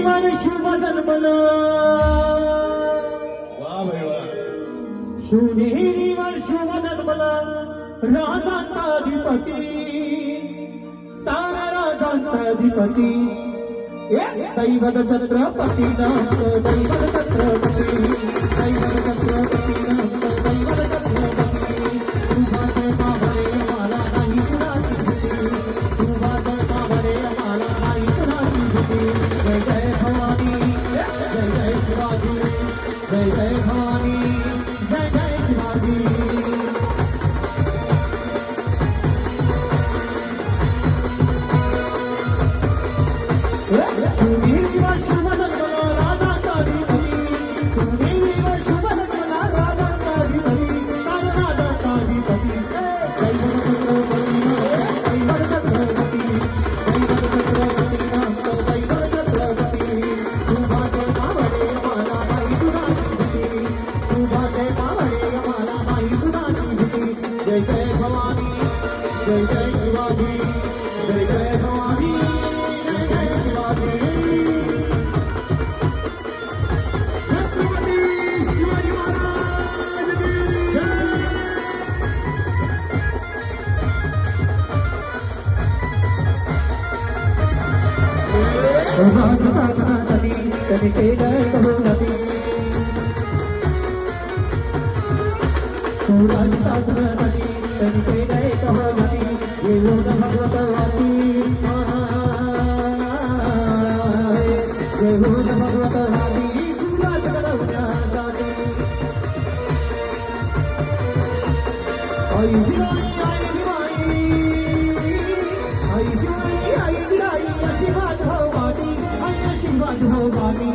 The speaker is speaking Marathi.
वर शुभ जन्मला वा भाई वा. शिवनेरीवर शुभ जन्मला राजांचा अधिपती सारा राजांचा अधिपती दैवत छत्रपती नाथ दैवत छत्रपती दैवत छत्रपती नाथ दैवत छत्रपती तुझा बाबरे मला नाही कुणाची भीती तुझा बाबरे मला नाही कुणाची भीती जय जय भवानी जय जय शिवाजी जय जय भवानी जय जय शिवाजी शिवनेरीवर शुभ जन्मला राजांचा अधिपती शिवनेरीवर शुभ जन्मला राजांचा अधिपती सारा राजांचा अधिपती दैवत छत्रपती दैवत छत्रपती दैवत छत्रपती नाथ दैवत छत्रपती तुझाचे पावडे मला नाही कुणाची भीती तुझाचे पावडे मला नाही कुणाची भीती जय जय भवानी जय जय शिवाजी जय जय भवानी जय जय शिवाजी छत्रपती शिवाजी महाराज की जय. राज्य शासनासाठी त्यांनी केलंय कबुलाती राज्य शासनासाठी त्यांनी केलंय कबुलाती येऊन भगवतवादी येऊन भगवतवादी सुराज घडवण्यासाठी आई शिवाई आई शिवाई आई शिवाई आई शिवाई अशी वाट हो बानी आई अशी वाट हो बानी